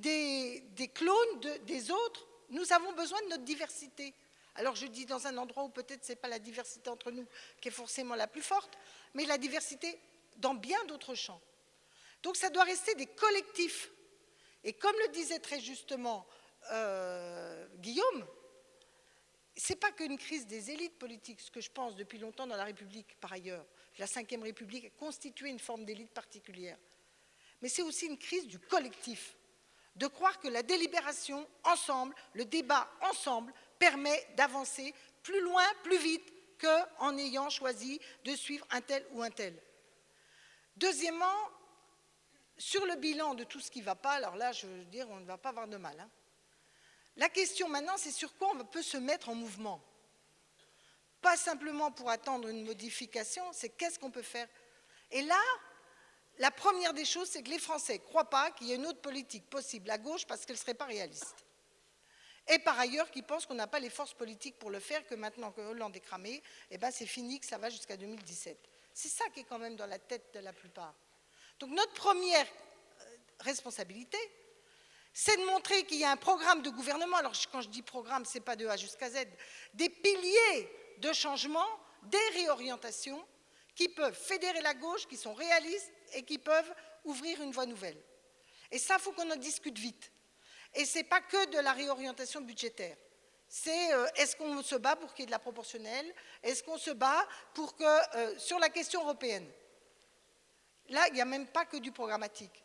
des clones des autres. Nous avons besoin de notre diversité. Alors je dis dans un endroit où peut-être ce n'est pas la diversité entre nous qui est forcément la plus forte, mais la diversité dans bien d'autres champs. Donc ça doit rester des collectifs. Et comme le disait très justement Guillaume, ce n'est pas qu'une crise des élites politiques, ce que je pense depuis longtemps dans la République par ailleurs. La Ve République a constitué une forme d'élite particulière. Mais c'est aussi une crise du collectif, de croire que la délibération ensemble, le débat ensemble, permet d'avancer plus loin, plus vite qu'en ayant choisi de suivre un tel ou un tel. Deuxièmement, sur le bilan de tout ce qui ne va pas, alors là, je veux dire, on ne va pas avoir de mal. Hein. La question maintenant, c'est sur quoi on peut se mettre en mouvement. Pas simplement pour attendre une modification, c'est qu'est-ce qu'on peut faire. Et là, la première des choses, c'est que les Français ne croient pas qu'il y ait une autre politique possible à gauche parce qu'elle ne serait pas réaliste. Et par ailleurs, qu'ils pensent qu'on n'a pas les forces politiques pour le faire, que maintenant que Hollande est cramé, eh ben c'est fini, que ça va jusqu'à 2017. C'est ça qui est quand même dans la tête de la plupart. Donc notre première responsabilité, c'est de montrer qu'il y a un programme de gouvernement, alors quand je dis programme, ce n'est pas de A jusqu'à Z, des piliers de changement, des réorientations qui peuvent fédérer la gauche, qui sont réalistes et qui peuvent ouvrir une voie nouvelle. Et ça, il faut qu'on en discute vite. Et ce n'est pas que de la réorientation budgétaire. C'est est-ce qu'on se bat pour qu'il y ait de la proportionnelle? Est-ce qu'on se bat pour que, sur la question européenne, là, il n'y a même pas que du programmatique.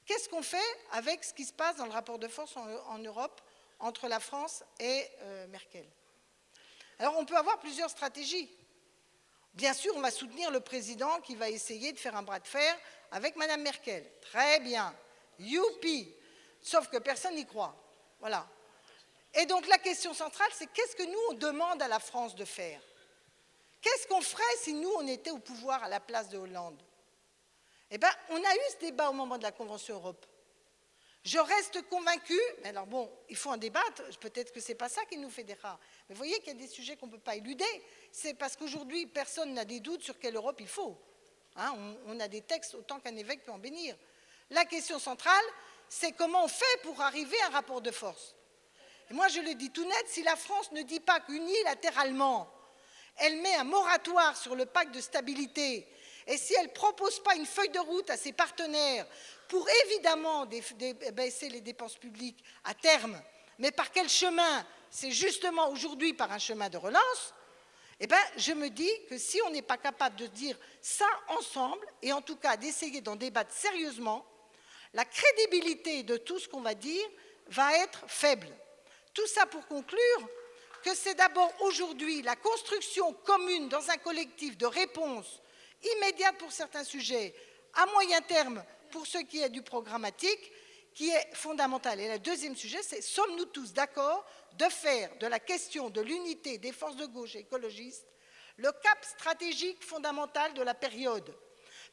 Qu'est-ce qu'on fait avec ce qui se passe dans le rapport de force en Europe entre la France et Merkel? Alors, on peut avoir plusieurs stratégies. Bien sûr, on va soutenir le président qui va essayer de faire un bras de fer avec Mme Merkel. Très bien. Youpi! Sauf que personne n'y croit. Voilà. Et donc, la question centrale, c'est qu'est-ce que nous, on demande à la France de faire? Qu'est-ce qu'on ferait si nous, on était au pouvoir à la place de Hollande? Eh bien, on a eu ce débat au moment de la Convention Europe. Je reste convaincue, mais alors bon, il faut en débattre, peut-être que ce n'est pas ça qui nous fédérera. Mais vous voyez qu'il y a des sujets qu'on ne peut pas éluder. C'est parce qu'aujourd'hui, personne n'a des doutes sur quelle Europe il faut. Hein, on a des textes autant qu'un évêque peut en bénir. La question centrale, c'est comment on fait pour arriver à un rapport de force. Et moi, je le dis tout net, si la France ne dit pas qu'unilatéralement, elle met un moratoire sur le pacte de stabilité, et si elle ne propose pas une feuille de route à ses partenaires pour évidemment baisser les dépenses publiques à terme, mais par quel chemin? C'est justement aujourd'hui par un chemin de relance. Eh bien, je me dis que si on n'est pas capable de dire ça ensemble, et en tout cas d'essayer d'en débattre sérieusement, la crédibilité de tout ce qu'on va dire va être faible. Tout ça pour conclure que c'est d'abord aujourd'hui la construction commune dans un collectif de réponses immédiates pour certains sujets, à moyen terme pour ce qui est du programmatique, qui est fondamental. Et le deuxième sujet, c'est sommes-nous tous d'accord de faire de la question de l'unité des forces de gauche et écologistes le cap stratégique fondamental de la période.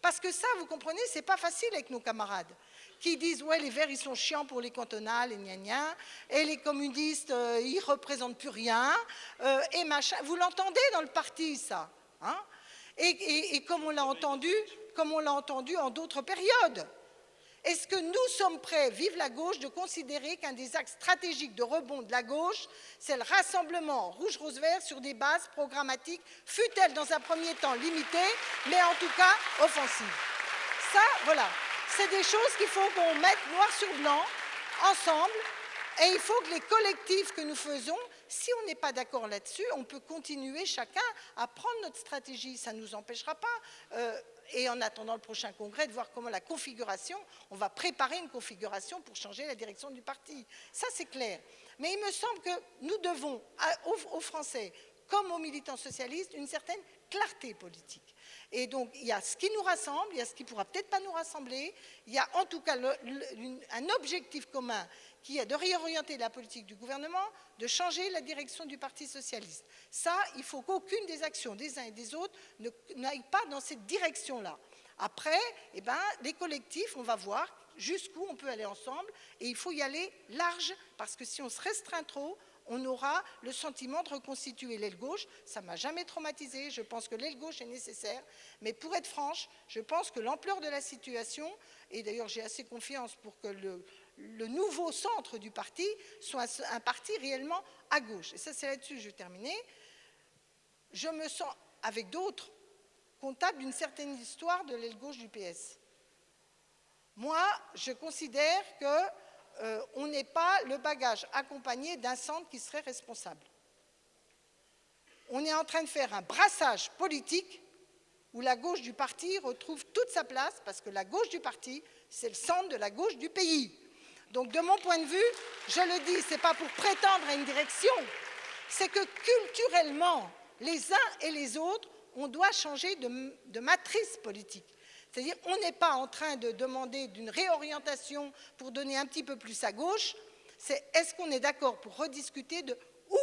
Parce que ça, vous comprenez, c'est pas facile avec nos camarades qui disent « ouais, les Verts, ils sont chiants pour les cantonales, et gna gna, et les communistes, ils représentent plus rien, et machin ». Vous l'entendez dans le parti, ça, hein, et comme on l'a entendu en d'autres périodes. Est-ce que nous sommes prêts, vive la gauche, de considérer qu'un des axes stratégiques de rebond de la gauche, c'est le rassemblement rouge-rose-vert sur des bases programmatiques, fût-elle dans un premier temps limitée, mais en tout cas offensive. Ça, voilà, c'est des choses qu'il faut qu'on mette noir sur blanc, ensemble, et il faut que les collectifs que nous faisons, si on n'est pas d'accord là-dessus, on peut continuer chacun à prendre notre stratégie, ça ne nous empêchera pas. Et en attendant le prochain congrès, de voir comment la configuration, on va préparer une configuration pour changer la direction du parti. Ça, c'est clair. Mais il me semble que nous devons, aux Français, comme aux militants socialistes, une certaine clarté politique. Et donc, il y a ce qui nous rassemble, il y a ce qui ne pourra peut-être pas nous rassembler, il y a en tout cas un objectif commun qui est de réorienter la politique du gouvernement, de changer la direction du Parti socialiste. Ça, il faut qu'aucune des actions des uns et des autres n'aille pas dans cette direction-là. Après, eh ben, les collectifs, on va voir jusqu'où on peut aller ensemble, et il faut y aller large, parce que si on se restreint trop, on aura le sentiment de reconstituer l'aile gauche. Ça ne m'a jamais traumatisé, je pense que l'aile gauche est nécessaire, mais pour être franche, je pense que l'ampleur de la situation, et d'ailleurs j'ai assez confiance pour que le nouveau centre du parti soit un parti réellement à gauche. Et ça, c'est là-dessus que je vais terminer. Je me sens, avec d'autres, comptable d'une certaine histoire de l'aile gauche du PS. Moi, je considère qu'on n'est pas le bagage accompagné d'un centre qui serait responsable. On est en train de faire un brassage politique où la gauche du parti retrouve toute sa place, parce que la gauche du parti, c'est le centre de la gauche du pays. Donc, de mon point de vue, je le dis, ce n'est pas pour prétendre à une direction, c'est que culturellement, les uns et les autres, on doit changer de matrice politique. C'est-à-dire, on n'est pas en train de demander d'une réorientation pour donner un petit peu plus à gauche, c'est est-ce qu'on est d'accord pour rediscuter de où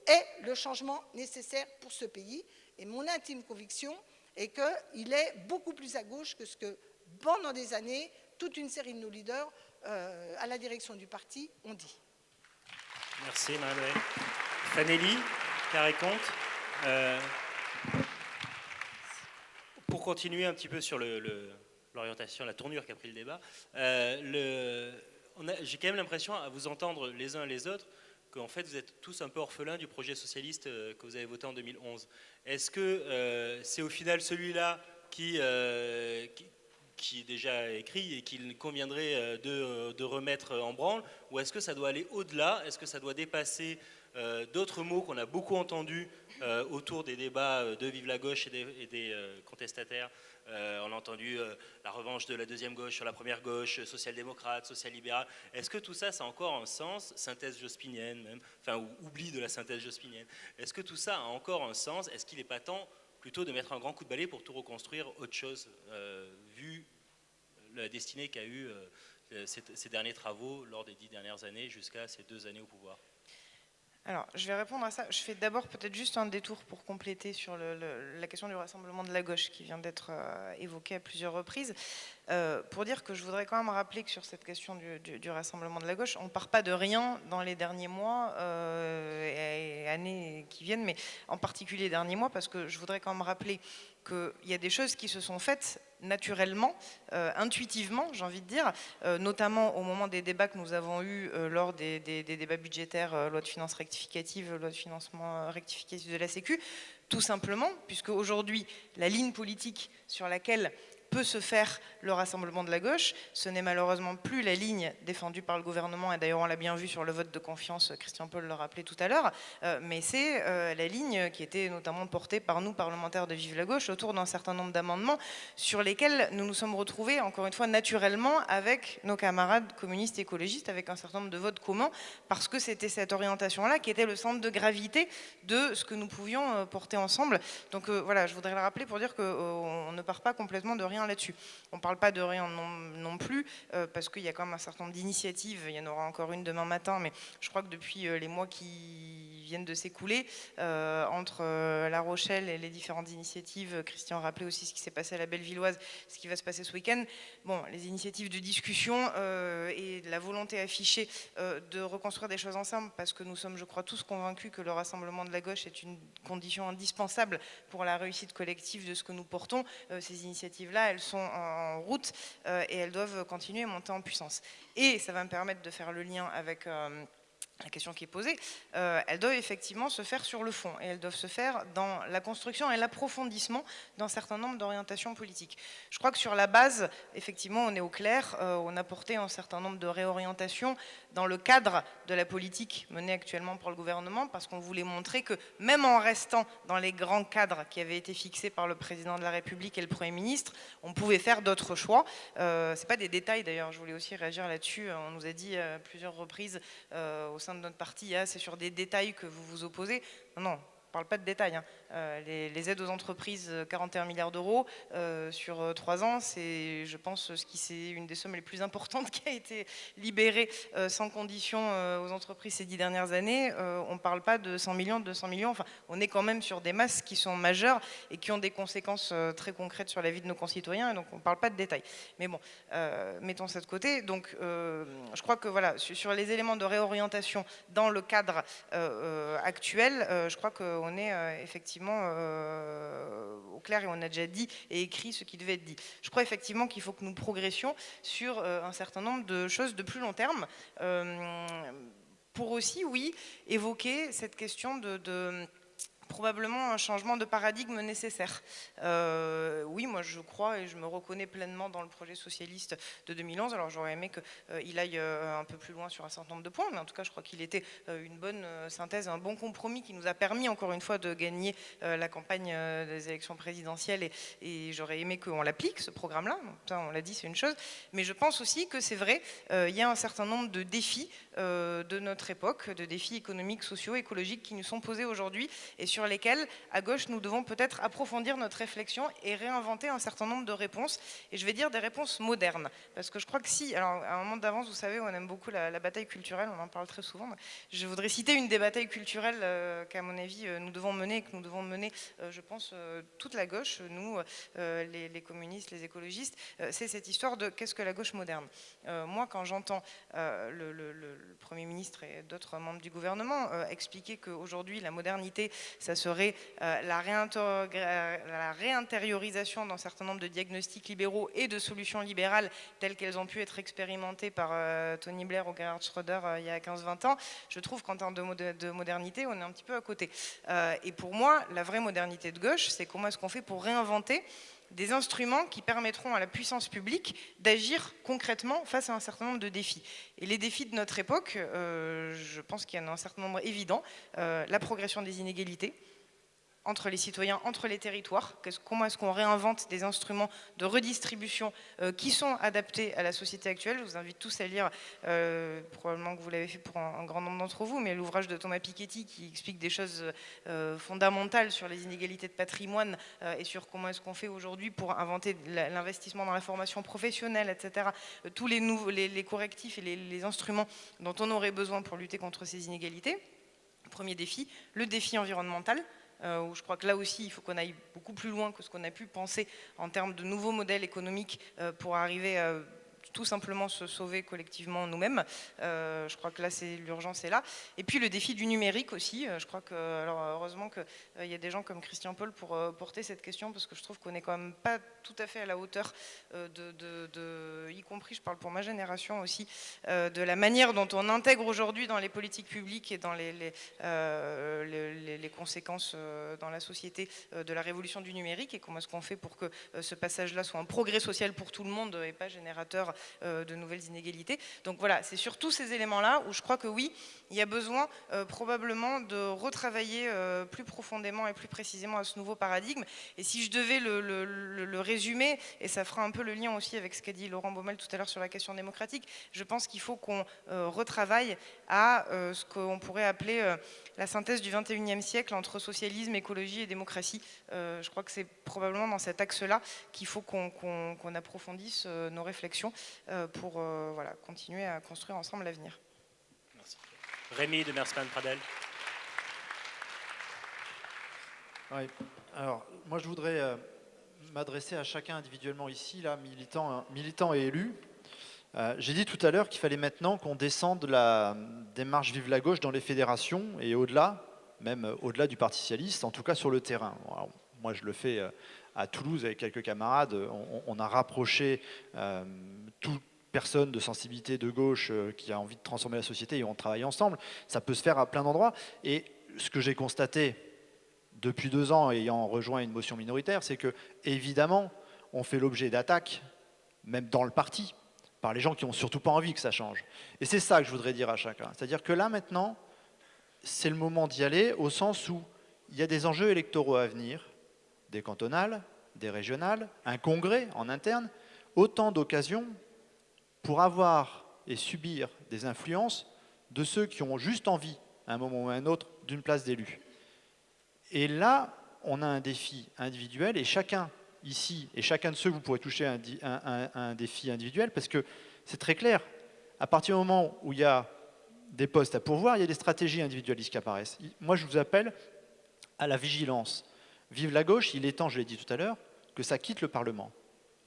est le changement nécessaire pour ce pays. Et mon intime conviction est qu'il est beaucoup plus à gauche que ce que, pendant des années, toute une série de nos leaders à la direction du parti ont dit. Merci, Marie-Noëlle. Fanélie, Carré-Comte. Pour continuer un petit peu sur l'orientation, la tournure qu'a pris le débat, j'ai quand même l'impression, à vous entendre les uns et les autres, qu'en fait vous êtes tous un peu orphelins du projet socialiste que vous avez voté en 2011. Est-ce que c'est au final celui-là qui est déjà écrit et qu'il conviendrait de remettre en branle, ou est-ce que ça doit aller au-delà? Est-ce que ça doit dépasser d'autres mots qu'on a beaucoup entendus autour des débats de Vive la gauche et des contestataires? On a entendu la revanche de la deuxième gauche sur la première gauche, social-démocrate, social-libérale. Est-ce que tout ça, ça a encore un sens? Synthèse jospinienne même, enfin, ou oubli de la synthèse jospinienne. Est-ce que tout ça a encore un sens? Est-ce qu'il n'est pas temps plutôt de mettre un grand coup de balai pour tout reconstruire autre chose, vu la destinée qu'a eu ces derniers travaux lors des 10 dernières années jusqu'à ces 2 années au pouvoir? Alors, je vais répondre à ça. Je fais d'abord peut-être juste un détour pour compléter sur la question du rassemblement de la gauche qui vient d'être évoquée à plusieurs reprises. Pour dire que je voudrais quand même rappeler que sur cette question du rassemblement de la gauche, on ne part pas de rien dans les derniers mois et années qui viennent, mais en particulier les derniers mois, parce que je voudrais quand même rappeler qu'il y a des choses qui se sont faites naturellement, intuitivement, j'ai envie de dire, notamment au moment des débats que nous avons eus lors des débats budgétaires, loi de finances rectificative, loi de financement rectificative de la Sécu, tout simplement, puisque aujourd'hui, la ligne politique sur laquelle peut se faire le rassemblement de la gauche, ce n'est malheureusement plus la ligne défendue par le gouvernement, et d'ailleurs on l'a bien vu sur le vote de confiance, Christian Paul l'a rappelé tout à l'heure, mais c'est la ligne qui était notamment portée par nous, parlementaires de Vive la gauche, autour d'un certain nombre d'amendements sur lesquels nous nous sommes retrouvés, encore une fois, naturellement, avec nos camarades communistes écologistes, avec un certain nombre de votes communs, parce que c'était cette orientation-là qui était le centre de gravité de ce que nous pouvions porter ensemble. Donc voilà, je voudrais le rappeler pour dire qu'on ne part pas complètement de rien là-dessus. On ne parle pas de rien non plus, parce qu'il y a quand même un certain nombre d'initiatives, il y en aura encore une demain matin, mais je crois que depuis les mois qui viennent de s'écouler, entre La Rochelle et les différentes initiatives, Christian rappelait aussi ce qui s'est passé à la Bellevilloise, ce qui va se passer ce week-end, bon, les initiatives de discussion et la volonté affichée de reconstruire des choses ensemble, parce que nous sommes, je crois, tous convaincus que le rassemblement de la gauche est une condition indispensable pour la réussite collective de ce que nous portons. Ces initiatives-là, elles sont en route et elles doivent continuer à monter en puissance. Et ça va me permettre de faire le lien avec la question qui est posée, elles doivent effectivement se faire sur le fond et elles doivent se faire dans la construction et l'approfondissement d'un certain nombre d'orientations politiques. Je crois que sur la base, effectivement, on est au clair, on a porté un certain nombre de réorientations dans le cadre de la politique menée actuellement par le gouvernement, parce qu'on voulait montrer que même en restant dans les grands cadres qui avaient été fixés par le président de la République et le Premier ministre, on pouvait faire d'autres choix. C'est pas des détails d'ailleurs, je voulais aussi réagir là-dessus. On nous a dit à plusieurs reprises au sein de notre parti, c'est sur des détails que vous vous opposez. Non, on ne parle pas de détails. Les aides aux entreprises, 41 milliards d'euros sur 3 ans, c'est, je pense, c'est une des sommes les plus importantes qui a été libérée sans condition aux entreprises ces 10 dernières années. On ne parle pas de 100 millions, de 200 millions. Enfin, on est quand même sur des masses qui sont majeures et qui ont des conséquences très concrètes sur la vie de nos concitoyens. Et donc, on ne parle pas de détails. Mais bon, mettons ça de côté. Donc, je crois que voilà, sur les éléments de réorientation dans le cadre actuel, je crois qu'on on est effectivement au clair et on a déjà dit et écrit ce qui devait être dit. Je crois effectivement qu'il faut que nous progressions sur un certain nombre de choses de plus long terme, pour aussi, oui, évoquer cette question de probablement un changement de paradigme nécessaire. Oui, moi je crois et je me reconnais pleinement dans le projet socialiste de 2011. Alors j'aurais aimé qu'il aille un peu plus loin sur un certain nombre de points, mais en tout cas je crois qu'il était une bonne synthèse, un bon compromis qui nous a permis encore une fois de gagner la campagne des élections présidentielles et j'aurais aimé qu'on l'applique, ce programme-là. Ça, on l'a dit, c'est une chose. Mais je pense aussi que c'est vrai, il y a un certain nombre de défis de notre époque, de défis économiques, sociaux, écologiques qui nous sont posés aujourd'hui et sur lesquels, à gauche, nous devons peut-être approfondir notre réflexion et réinventer un certain nombre de réponses. Et je vais dire des réponses modernes. Parce que je crois que si, alors à un moment d'avance, vous savez, on aime beaucoup la bataille culturelle, on en parle très souvent. Je voudrais citer une des batailles culturelles qu'à mon avis, nous devons mener, et que nous devons mener, je pense, toute la gauche, nous, les communistes, les écologistes, c'est cette histoire de qu'est-ce que la gauche moderne. Moi, quand j'entends le Premier ministre et d'autres membres du gouvernement expliquer qu'aujourd'hui, la modernité, ça serait la réintériorisation d'un certain nombre de diagnostics libéraux et de solutions libérales telles qu'elles ont pu être expérimentées par Tony Blair ou Gerhard Schröder il y a 15-20 ans, je trouve qu'en termes de modernité, on est un petit peu à côté. Et pour moi, la vraie modernité de gauche, c'est comment est-ce qu'on fait pour réinventer des instruments qui permettront à la puissance publique d'agir concrètement face à un certain nombre de défis. Et les défis de notre époque, je pense qu'il y en a un certain nombre évident. La progression des inégalités entre les citoyens, entre les territoires, comment est-ce qu'on réinvente des instruments de redistribution qui sont adaptés à la société actuelle. Je vous invite tous à lire, probablement que vous l'avez fait pour un grand nombre d'entre vous, mais l'ouvrage de Thomas Piketty qui explique des choses fondamentales sur les inégalités de patrimoine et sur comment est-ce qu'on fait aujourd'hui pour inventer l'investissement dans la formation professionnelle, etc. Tous les correctifs et les instruments dont on aurait besoin pour lutter contre ces inégalités. Premier défi, le défi environnemental. Où je crois que là aussi, il faut qu'on aille beaucoup plus loin que ce qu'on a pu penser en termes de nouveaux modèles économiques pour arriver à tout simplement se sauver collectivement nous-mêmes. Je crois que là, l'urgence est là. Et puis le défi du numérique aussi. Je crois que, alors heureusement qu'il y a des gens comme Christian Paul pour porter cette question, parce que je trouve qu'on n'est quand même pas tout à fait à la hauteur y compris, je parle pour ma génération aussi, de la manière dont on intègre aujourd'hui dans les politiques publiques et dans les conséquences dans la société de la révolution du numérique, et comment est-ce qu'on fait pour que ce passage-là soit un progrès social pour tout le monde et pas générateur de nouvelles inégalités. Donc voilà, c'est sur tous ces éléments-là où je crois que oui, il y a besoin probablement de retravailler plus profondément et plus précisément à ce nouveau paradigme. Et si je devais le résumer, et ça fera un peu le lien aussi avec ce qu'a dit Laurent Baumel tout à l'heure sur la question démocratique, je pense qu'il faut qu'on retravaille à ce qu'on pourrait appeler la synthèse du 21e siècle entre socialisme, écologie et démocratie. Je crois que c'est probablement dans cet axe-là qu'il faut qu'on approfondisse nos réflexions pour voilà, continuer à construire ensemble l'avenir. Merci. Rémi de Mersman-Pradel. Oui. Alors, moi, je voudrais m'adresser à chacun individuellement ici, là, militant et élu. J'ai dit tout à l'heure qu'il fallait maintenant qu'on descende la démarche Vive la gauche dans les fédérations et au-delà, même au-delà du Parti socialiste, en tout cas sur le terrain. Alors, moi, je le fais à Toulouse avec quelques camarades. On a rapproché toute personne de sensibilité de gauche qui a envie de transformer la société et on travaille ensemble. Ça peut se faire à plein d'endroits. Et ce que j'ai constaté depuis 2 ans, ayant rejoint une motion minoritaire, c'est que, évidemment, on fait l'objet d'attaques, même dans le parti, par les gens qui n'ont surtout pas envie que ça change. Et c'est ça que je voudrais dire à chacun. C'est-à-dire que là, maintenant, c'est le moment d'y aller, au sens où il y a des enjeux électoraux à venir, des cantonales, des régionales, un congrès en interne, autant d'occasions pour avoir et subir des influences de ceux qui ont juste envie, à un moment ou à un autre, d'une place d'élu. Et là, on a un défi individuel, et chacun ici, et chacun de ceux, vous pourrez toucher un défi individuel, parce que c'est très clair. À partir du moment où il y a des postes à pourvoir, il y a des stratégies individualistes qui apparaissent. Moi, je vous appelle à la vigilance. Vive la gauche, il est temps, je l'ai dit tout à l'heure, que ça quitte le Parlement.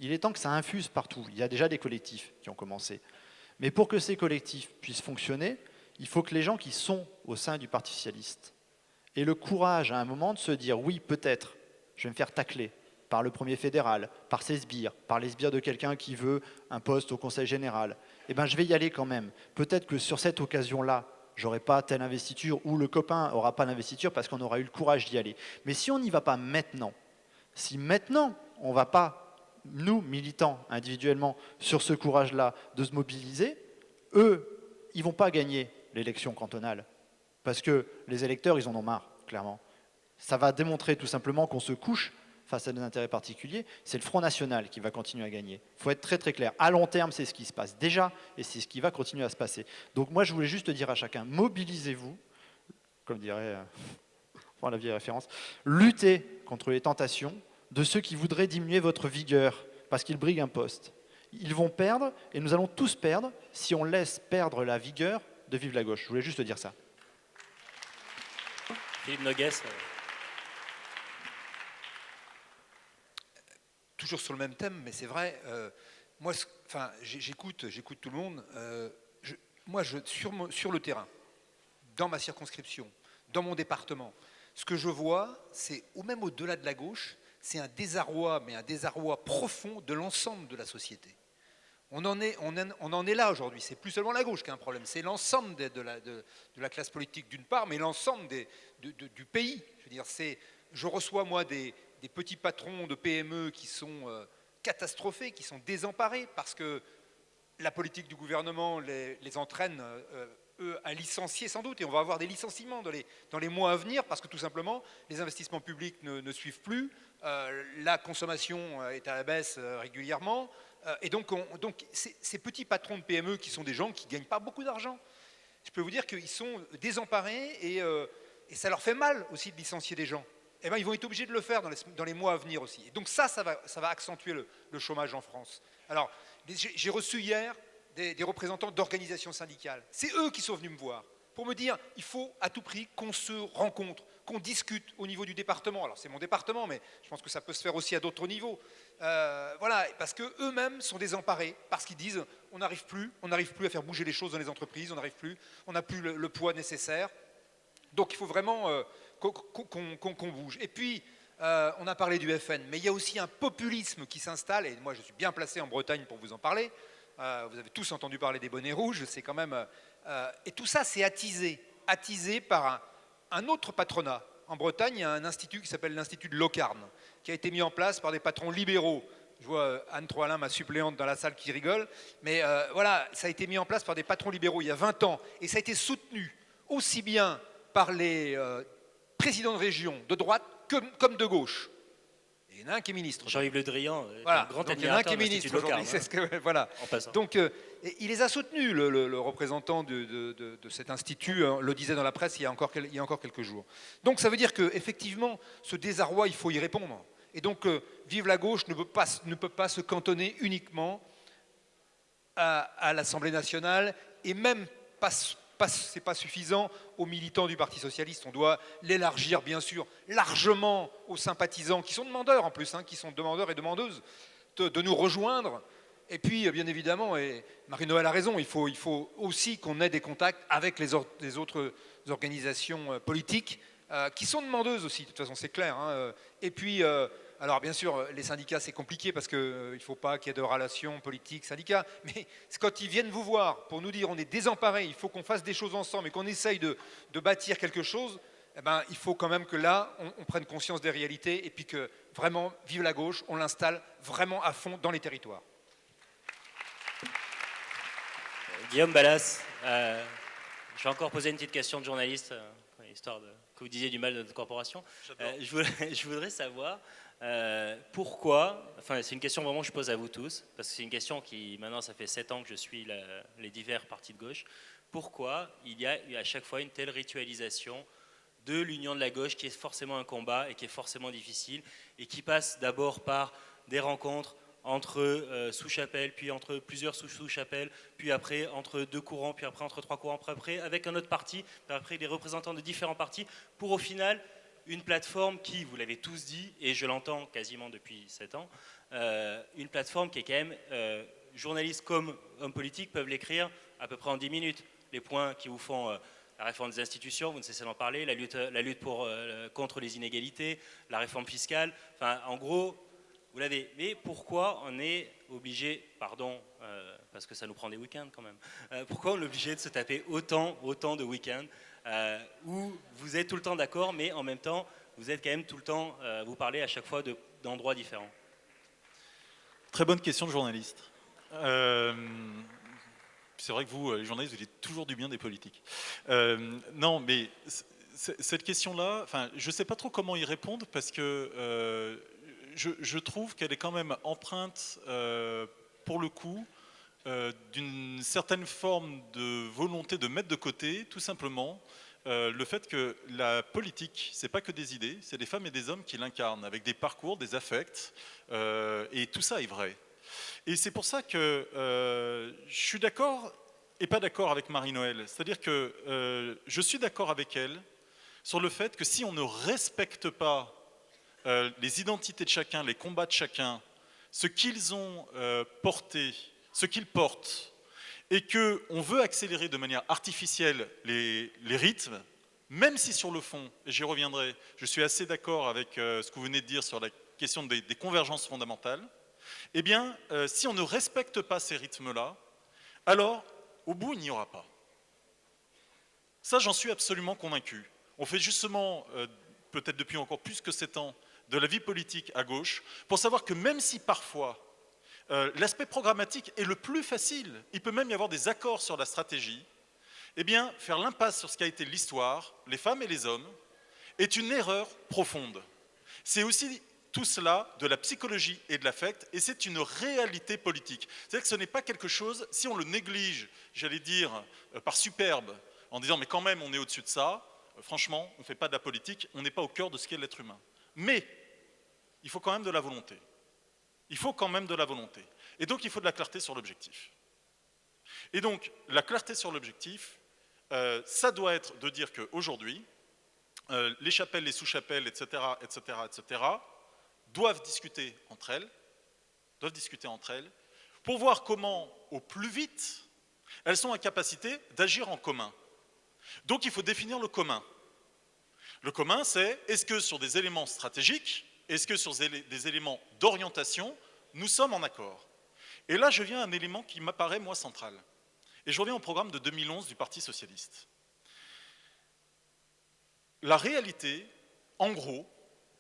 Il est temps que ça infuse partout. Il y a déjà des collectifs qui ont commencé. Mais pour que ces collectifs puissent fonctionner, il faut que les gens qui sont au sein du Parti socialiste et le courage à un moment de se dire oui, peut-être, je vais me faire tacler par le premier fédéral, par ses sbires, par les sbires de quelqu'un qui veut un poste au conseil général, eh ben, je vais y aller quand même. Peut-être que sur cette occasion-là, j'aurai pas telle investiture ou le copain n'aura pas d'investiture parce qu'on aura eu le courage d'y aller. Mais si on n'y va pas maintenant, si maintenant on ne va pas, nous, militants, individuellement, sur ce courage-là, de se mobiliser, eux, ils ne vont pas gagner l'élection cantonale. Parce que les électeurs, ils en ont marre, clairement. Ça va démontrer tout simplement qu'on se couche face à des intérêts particuliers. C'est le Front National qui va continuer à gagner. Il faut être très très clair. À long terme, c'est ce qui se passe déjà et c'est ce qui va continuer à se passer. Donc moi, je voulais juste dire à chacun, mobilisez-vous, comme dirait la vieille référence, luttez contre les tentations de ceux qui voudraient diminuer votre vigueur parce qu'ils briguent un poste. Ils vont perdre et nous allons tous perdre si on laisse perdre la vigueur de Vive la gauche. Je voulais juste dire ça. Philippe Noguès. Toujours sur le même thème, mais c'est vrai, moi, j'écoute tout le monde. Sur le terrain, dans ma circonscription, dans mon département, ce que je vois, c'est, ou même au-delà de la gauche, c'est un désarroi, mais un désarroi profond de l'ensemble de la société. On en est là aujourd'hui. C'est plus seulement la gauche qui a un problème, c'est l'ensemble de la classe politique d'une part, mais l'ensemble du pays. Je veux dire, je reçois moi des petits patrons de PME qui sont catastrophés, qui sont désemparés parce que la politique du gouvernement les entraîne, eux, à licencier sans doute, et on va avoir des licenciements dans les mois à venir parce que tout simplement, les investissements publics ne suivent plus, la consommation est à la baisse régulièrement, et donc ces petits patrons de PME qui sont des gens qui ne gagnent pas beaucoup d'argent, je peux vous dire qu'ils sont désemparés et ça leur fait mal aussi de licencier des gens. Eh ben, ils vont être obligés de le faire dans les mois à venir aussi. Et donc ça va accentuer le chômage en France. Alors, j'ai reçu hier des représentants d'organisations syndicales. C'est eux qui sont venus me voir pour me dire il faut à tout prix qu'on se rencontre, qu'on discute au niveau du département. Alors c'est mon département, mais je pense que ça peut se faire aussi à d'autres niveaux. Voilà, parce qu'eux-mêmes sont désemparés, parce qu'ils disent on n'arrive plus à faire bouger les choses dans les entreprises, on n'a plus le poids nécessaire. Donc il faut vraiment qu'on bouge. Et puis, on a parlé du FN, mais il y a aussi un populisme qui s'installe, et moi je suis bien placé en Bretagne pour vous en parler. Vous avez tous entendu parler des bonnets rouges, c'est quand même... et tout ça, c'est attisé par un autre patronat. En Bretagne, il y a un institut qui s'appelle l'Institut de Locarne, qui a été mis en place par des patrons libéraux. Je vois Anne Troalin, ma suppléante, dans la salle qui rigole. Mais voilà, ça a été mis en place par des patrons libéraux il y a 20 ans. Et ça a été soutenu aussi bien par les présidents de région de droite comme de gauche. Il y en a un qui est ministre. Jean-Yves Le Drian, voilà. grand Donc, il y en a un qui est admirateur ministre de l'Institut aujourd'hui. C'est ce que, voilà. En passant. Donc, il les a soutenus, le représentant de cet institut, le disait dans la presse il y a encore quelques jours. Donc ça veut dire qu'effectivement, ce désarroi, il faut y répondre. Et donc, Vive la gauche ne peut pas se cantonner uniquement à l'Assemblée nationale, et même c'est pas suffisant aux militants du Parti socialiste. On doit l'élargir, bien sûr, largement aux sympathisants, qui sont demandeurs en plus, qui sont demandeurs et demandeuses, de nous rejoindre. Et puis, bien évidemment, et Marie-Noëlle a raison, il faut aussi qu'on ait des contacts avec les autres organisations politiques qui sont demandeuses aussi, de toute façon, c'est clair. Et puis, alors bien sûr, les syndicats, c'est compliqué parce qu'il ne faut pas qu'il y ait de relations politiques, syndicats, mais quand ils viennent vous voir pour nous dire on est désemparés, il faut qu'on fasse des choses ensemble et qu'on essaye de bâtir quelque chose, eh ben, il faut quand même que là, on prenne conscience des réalités et puis que vraiment, Vive la gauche, on l'installe vraiment à fond dans les territoires. Guillaume Balas, je vais encore poser une petite question de journaliste, histoire que vous disiez du mal de notre corporation. Je voudrais savoir pourquoi, enfin c'est une question vraiment que je pose à vous tous, parce que c'est une question qui, maintenant ça fait 7 ans que je suis les divers partis de gauche, pourquoi il y a à chaque fois une telle ritualisation de l'union de la gauche qui est forcément un combat et qui est forcément difficile et qui passe d'abord par des rencontres entre sous-chapelles, puis entre plusieurs sous-chapelles, puis après entre 2 courants, puis après entre 3 courants, puis après avec un autre parti, puis après des représentants de différents partis, pour au final une plateforme qui, vous l'avez tous dit, et je l'entends quasiment depuis 7 ans, une plateforme qui est quand même, journalistes comme hommes politiques peuvent l'écrire à peu près en 10 minutes. Les points qui vous font la réforme des institutions, vous ne cessez d'en parler, la lutte contre les inégalités, la réforme fiscale. Enfin, en gros, vous l'avez. Mais pourquoi on est obligé, pardon, parce que ça nous prend des week-ends quand même, pourquoi on est obligé de se taper autant de week-ends où vous êtes tout le temps d'accord, mais en même temps, vous êtes quand même tout le temps, vous parlez à chaque fois d'endroits différents. Très bonne question de journaliste. C'est vrai que vous, les journalistes, vous dites toujours du bien des politiques. Non, mais cette question-là, enfin, je ne sais pas trop comment y répondre parce que je trouve qu'elle est quand même empreinte, pour le coup, d'une certaine forme de volonté de mettre de côté, tout simplement, le fait que la politique, c'est pas que des idées, c'est des femmes et des hommes qui l'incarnent, avec des parcours, des affects, et tout ça est vrai. Et c'est pour ça que je suis d'accord et pas d'accord avec Marie-Noëlle. C'est-à-dire que je suis d'accord avec elle sur le fait que si on ne respecte pas les identités de chacun, les combats de chacun, ce qu'ils ont porté, ce qu'ils portent, et qu'on veut accélérer de manière artificielle les rythmes, même si sur le fond, et j'y reviendrai, je suis assez d'accord avec ce que vous venez de dire sur la question des convergences fondamentales, eh bien, si on ne respecte pas ces rythmes-là, alors, au bout, il n'y aura pas. Ça, j'en suis absolument convaincu. On fait justement, peut-être depuis encore plus que 7 ans, de la vie politique à gauche, pour savoir que même si parfois, l'aspect programmatique est le plus facile, il peut même y avoir des accords sur la stratégie, eh bien, faire l'impasse sur ce qu'a été l'histoire, les femmes et les hommes, est une erreur profonde. C'est aussi tout cela de la psychologie et de l'affect, et c'est une réalité politique. C'est-à-dire que ce n'est pas quelque chose, si on le néglige, j'allais dire, par superbe, en disant mais quand même on est au-dessus de ça, franchement, on ne fait pas de la politique, on n'est pas au cœur de ce qu'est l'être humain. Mais il faut quand même de la volonté. Il faut quand même de la volonté. Et donc il faut de la clarté sur l'objectif. Et donc la clarté sur l'objectif, ça doit être de dire qu'aujourd'hui, les chapelles, les sous-chapelles, etc., doivent discuter entre elles, pour voir comment, au plus vite, elles sont en capacité d'agir en commun. Donc il faut définir le commun. Le commun, c'est est-ce que sur des éléments stratégiques, est-ce que sur des éléments d'orientation, nous sommes en accord. Et là, je viens à un élément qui m'apparaît, moi, central. Et je reviens au programme de 2011 du Parti socialiste. La réalité, en gros,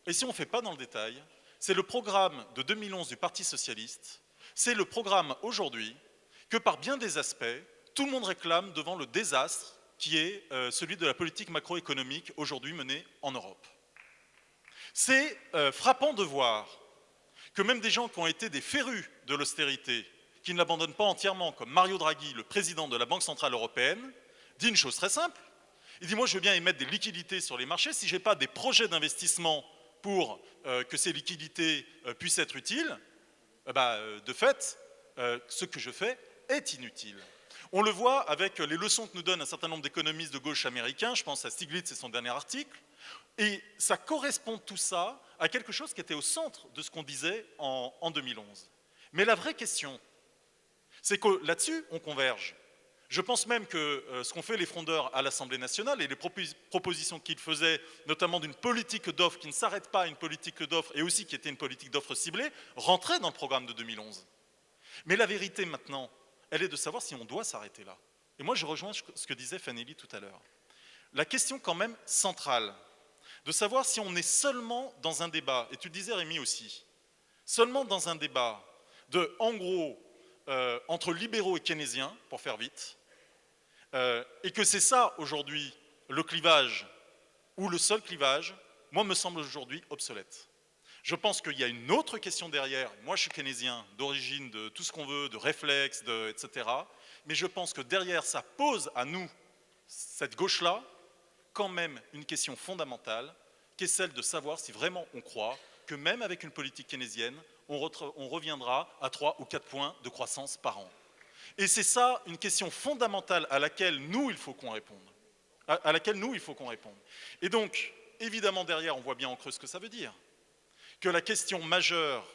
et si on ne fait pas dans le détail, c'est le programme de 2011 du Parti socialiste, c'est le programme aujourd'hui que par bien des aspects, tout le monde réclame devant le désastre qui est celui de la politique macroéconomique aujourd'hui menée en Europe. C'est frappant de voir que même des gens qui ont été des férus de l'austérité, qui ne l'abandonnent pas entièrement, comme Mario Draghi, le président de la Banque centrale européenne, dit une chose très simple. Il dit, moi je veux bien émettre des liquidités sur les marchés, si je n'ai pas des projets d'investissement pour que ces liquidités puissent être utiles, de fait, ce que je fais est inutile. On le voit avec les leçons que nous donnent un certain nombre d'économistes de gauche américains, je pense à Stiglitz et son dernier article, et ça correspond tout ça à quelque chose qui était au centre de ce qu'on disait en 2011. Mais la vraie question, c'est que là-dessus, on converge. Je pense même que ce qu'ont fait les frondeurs à l'Assemblée nationale et les propositions qu'ils faisaient, notamment d'une politique d'offres qui ne s'arrête pas à une politique d'offres et aussi qui était une politique d'offres ciblée, rentraient dans le programme de 2011. Mais la vérité maintenant, elle est de savoir si on doit s'arrêter là. Et moi, je rejoins ce que disait Fanelli tout à l'heure. La question quand même centrale, de savoir si on est seulement dans un débat, et tu le disais Rémi aussi, seulement dans un débat de, en gros, entre libéraux et keynésiens, pour faire vite, et que c'est ça aujourd'hui le clivage, ou le seul clivage, moi me semble aujourd'hui obsolète. Je pense qu'il y a une autre question derrière, moi je suis keynésien, d'origine de tout ce qu'on veut, de réflexe, etc. Mais je pense que derrière ça pose à nous, cette gauche-là, quand même une question fondamentale, qui est celle de savoir si vraiment on croit que même avec une politique keynésienne, on reviendra à 3 ou 4 points de croissance par an. Et c'est ça une question fondamentale à laquelle nous, il faut qu'on réponde. Et donc, évidemment, derrière, on voit bien en creux ce que ça veut dire. Que la question majeure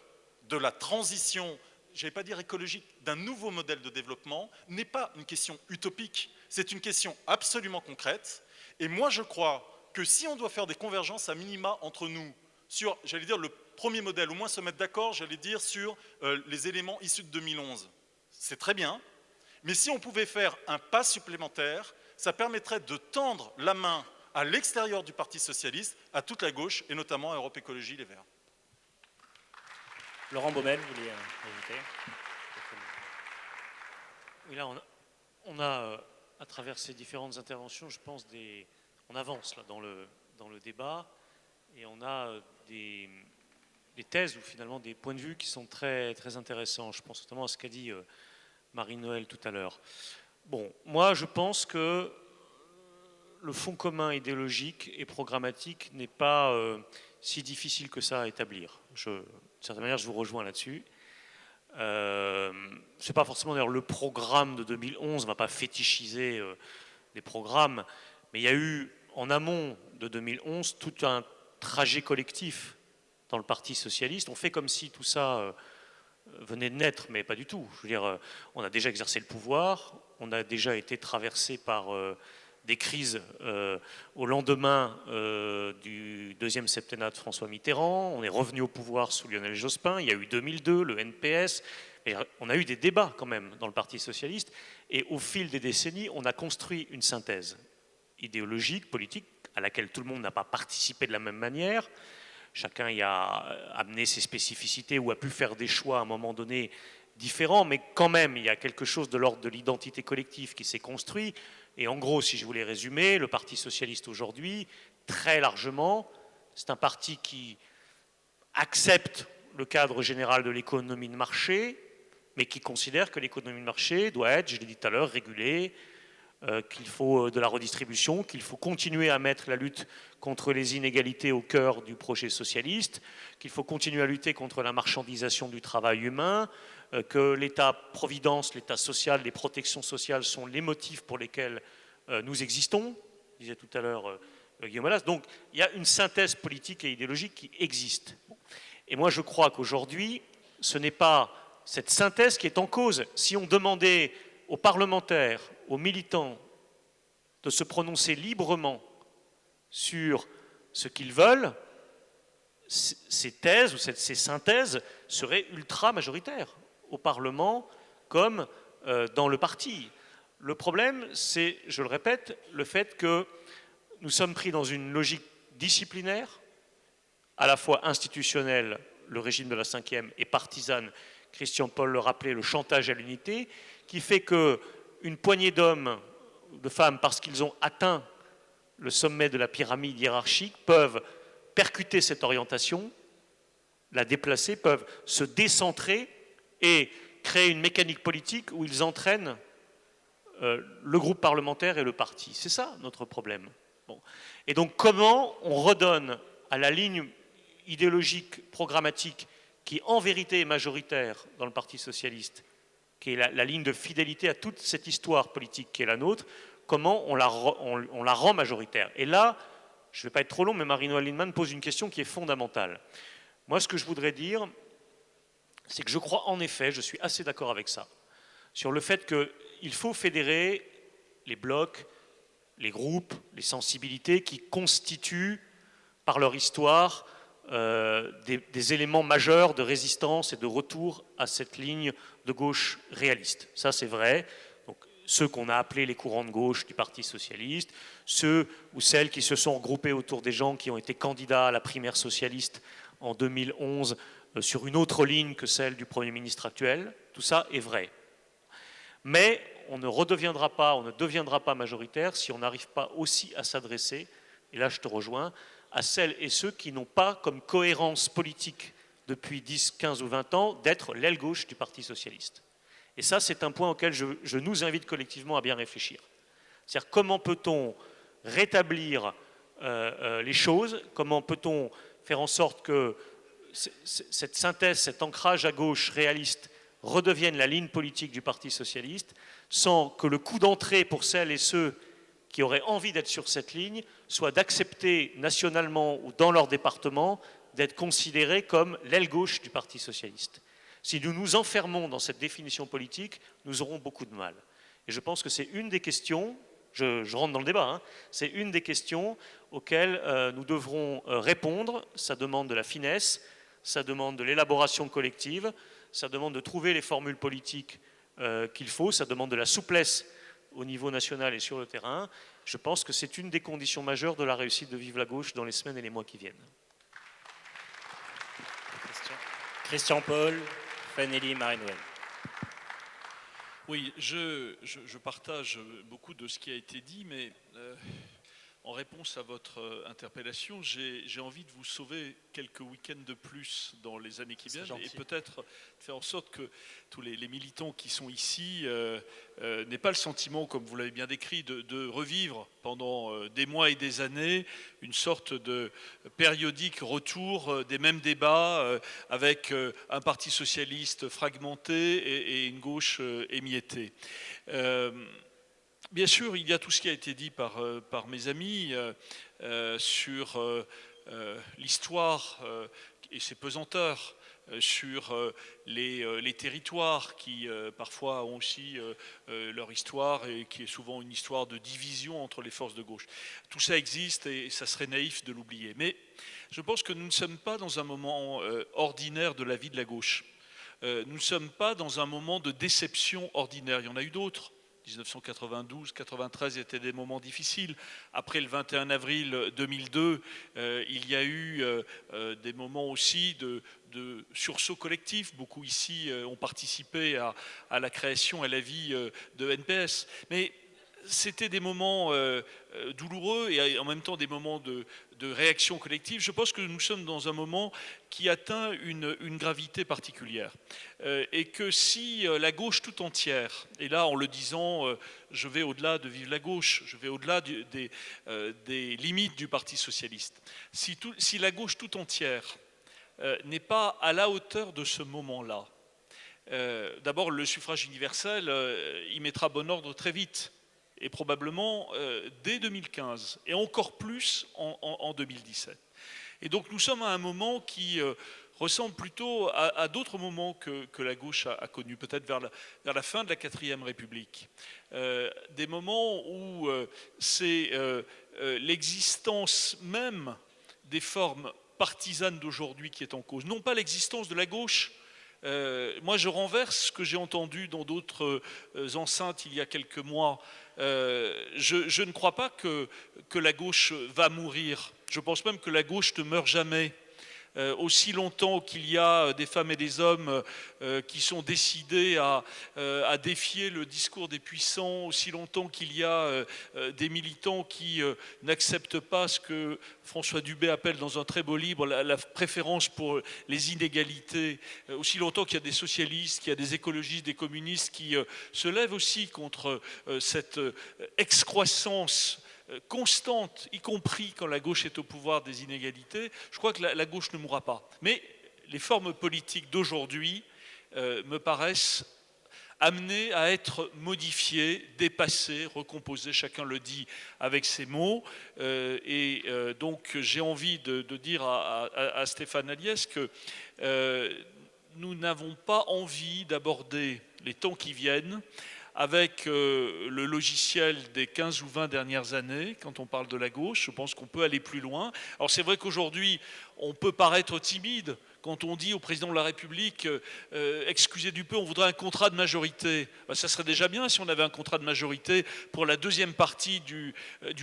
de la transition je ne vais pas dire écologique, d'un nouveau modèle de développement n'est pas une question utopique, c'est une question absolument concrète. Et moi, je crois que si on doit faire des convergences à minima entre nous sur, j'allais dire, le premier modèle, au moins se mettre d'accord, j'allais dire, sur les éléments issus de 2011, c'est très bien. Mais si on pouvait faire un pas supplémentaire, ça permettrait de tendre la main à l'extérieur du Parti socialiste, à toute la gauche, et notamment à Europe Écologie Les Verts. Laurent Baumel, vous voulez ajouter? Oui, là, on a, à travers ces différentes interventions, je pense, on avance là, dans le débat, et on a des thèses ou finalement des points de vue qui sont très, très intéressants. Je pense notamment à ce qu'a dit Marie-Noëlle tout à l'heure. Bon, moi, je pense que le fond commun idéologique et programmatique n'est pas si difficile que ça à établir. D'une certaine manière, je vous rejoins là-dessus. C'est pas forcément d'ailleurs le programme de 2011, on ne va pas fétichiser des programmes, mais il y a eu en amont de 2011 tout un trajet collectif dans le Parti socialiste. On fait comme si tout ça venait de naître, mais pas du tout. Je veux dire, on a déjà exercé le pouvoir, on a déjà été traversé par des crises au lendemain du deuxième septennat de François Mitterrand. On est revenu au pouvoir sous Lionel Jospin. Il y a eu 2002, le NPS. Et on a eu des débats quand même dans le Parti socialiste. Et au fil des décennies, on a construit une synthèse idéologique, politique, à laquelle tout le monde n'a pas participé de la même manière. Chacun y a amené ses spécificités ou a pu faire des choix à un moment donné différents, mais quand même, il y a quelque chose de l'ordre de l'identité collective qui s'est construit. Et en gros, si je voulais résumer, le Parti socialiste aujourd'hui, très largement, c'est un parti qui accepte le cadre général de l'économie de marché, mais qui considère que l'économie de marché doit être, je l'ai dit tout à l'heure, régulée, qu'il faut de la redistribution, qu'il faut continuer à mettre la lutte contre les inégalités au cœur du projet socialiste, qu'il faut continuer à lutter contre la marchandisation du travail humain, que l'État-providence, l'État social, les protections sociales sont les motifs pour lesquels nous existons, disait tout à l'heure Guillaume Hallas. Donc il y a une synthèse politique et idéologique qui existe. Et moi je crois qu'aujourd'hui, ce n'est pas cette synthèse qui est en cause. Si on demandait aux parlementaires, aux militants, de se prononcer librement sur ce qu'ils veulent, ces thèses ou ces synthèses seraient ultra majoritaires au Parlement comme dans le parti. Le problème, c'est, je le répète, le fait que nous sommes pris dans une logique disciplinaire, à la fois institutionnelle, le régime de la 5e, et partisane, Christian Paul le rappelait, le chantage à l'unité, qui fait qu'une poignée d'hommes, de femmes, parce qu'ils ont atteint le sommet de la pyramide hiérarchique, peuvent percuter cette orientation, la déplacer, peuvent se décentrer et créer une mécanique politique où ils entraînent le groupe parlementaire et le parti. C'est ça notre problème. Bon. Et donc comment on redonne à la ligne idéologique, programmatique, qui en vérité est majoritaire dans le Parti socialiste, qui est la ligne de fidélité à toute cette histoire politique qui est la nôtre, comment on la rend majoritaire. Et là, je ne vais pas être trop long, mais Marie-Noëlle Lienemann pose une question qui est fondamentale. Moi, ce que je voudrais dire, c'est que je crois en effet, je suis assez d'accord avec ça, sur le fait qu'il faut fédérer les blocs, les groupes, les sensibilités qui constituent, par leur histoire, des éléments majeurs de résistance et de retour à cette ligne de gauche réaliste. Ça, c'est vrai. Donc, ceux qu'on a appelés les courants de gauche du Parti socialiste, ceux ou celles qui se sont regroupés autour des gens qui ont été candidats à la primaire socialiste en 2011 sur une autre ligne que celle du Premier ministre actuel, tout ça est vrai. Mais on ne deviendra pas majoritaire si on n'arrive pas aussi à s'adresser, et là je te rejoins, à celles et ceux qui n'ont pas comme cohérence politique depuis 10, 15 ou 20 ans d'être l'aile gauche du Parti socialiste. Et ça, c'est un point auquel je nous invite collectivement à bien réfléchir. C'est-à-dire comment peut-on rétablir les choses, comment peut-on faire en sorte que cette synthèse, cet ancrage à gauche réaliste redevienne la ligne politique du Parti socialiste, sans que le coup d'entrée pour celles et ceux qui auraient envie d'être sur cette ligne soit d'accepter nationalement ou dans leur département d'être considérés comme l'aile gauche du Parti socialiste. Si nous nous enfermons dans cette définition politique, nous aurons beaucoup de mal. Et je pense que c'est une des questions, je rentre dans le débat, hein, c'est une des questions auxquelles nous devrons répondre. Ça demande de la finesse, ça demande de l'élaboration collective, ça demande de trouver les formules politiques qu'il faut, ça demande de la souplesse au niveau national et sur le terrain. Je pense que c'est une des conditions majeures de la réussite de Vive la Gauche dans les semaines et les mois qui viennent. Christian Paul, Fanelli, Marie-Noël. Oui, je partage beaucoup de ce qui a été dit, mais en réponse à votre interpellation, j'ai envie de vous sauver quelques week-ends de plus dans les années qui viennent et peut-être faire en sorte que tous les militants qui sont ici n'aient pas le sentiment, comme vous l'avez bien décrit, de revivre pendant des mois et des années une sorte de périodique retour des mêmes débats avec un parti socialiste fragmenté et une gauche émiettée. Bien sûr, il y a tout ce qui a été dit par mes amis sur l'histoire et ses pesanteurs, sur les territoires qui parfois ont aussi leur histoire et qui est souvent une histoire de division entre les forces de gauche. Tout ça existe et ça serait naïf de l'oublier. Mais je pense que nous ne sommes pas dans un moment ordinaire de la vie de la gauche. Nous ne sommes pas dans un moment de déception ordinaire. Il y en a eu d'autres. 1992, 93 étaient des moments difficiles. Après le 21 avril 2002, il y a eu des moments aussi de sursaut collectif. Beaucoup ici ont participé à la création et à la vie de NPS. Mais c'était des moments douloureux et en même temps des moments de réaction collective. Je pense que nous sommes dans un moment qui atteint une gravité particulière. Et que si la gauche tout entière, et là en le disant, je vais au-delà de Vive la Gauche, je vais au-delà des limites du Parti Socialiste, si la gauche tout entière n'est pas à la hauteur de ce moment-là, d'abord le suffrage universel, il mettra bon ordre très vite. Et probablement dès 2015, et encore plus en 2017. Et donc nous sommes à un moment qui ressemble plutôt à d'autres moments que la gauche a connus, peut-être vers la fin de la 4e République. Des moments où c'est l'existence même des formes partisanes d'aujourd'hui qui est en cause. Non pas l'existence de la gauche. Moi je renverse ce que j'ai entendu dans d'autres enceintes il y a quelques mois. Je ne crois pas que la gauche va mourir. Je pense même que la gauche ne meurt jamais. Aussi longtemps qu'il y a des femmes et des hommes qui sont décidés à défier le discours des puissants, aussi longtemps qu'il y a des militants qui n'acceptent pas ce que François Dubé appelle dans un très beau livre la préférence pour les inégalités, aussi longtemps qu'il y a des socialistes, qu'il y a des écologistes, des communistes qui se lèvent aussi contre cette excroissance constante, y compris quand la gauche est au pouvoir, des inégalités, je crois que la gauche ne mourra pas. Mais les formes politiques d'aujourd'hui me paraissent amenées à être modifiées, dépassées, recomposées, chacun le dit avec ses mots. Donc j'ai envie de dire à Stéphane Aliès que nous n'avons pas envie d'aborder les temps qui viennent avec le logiciel des 15 ou 20 dernières années, quand on parle de la gauche. Je pense qu'on peut aller plus loin. Alors c'est vrai qu'aujourd'hui, on peut paraître timide quand on dit au président de la République excusez du peu, on voudrait un contrat de majorité. Ben, ça serait déjà bien si on avait un contrat de majorité pour la deuxième partie du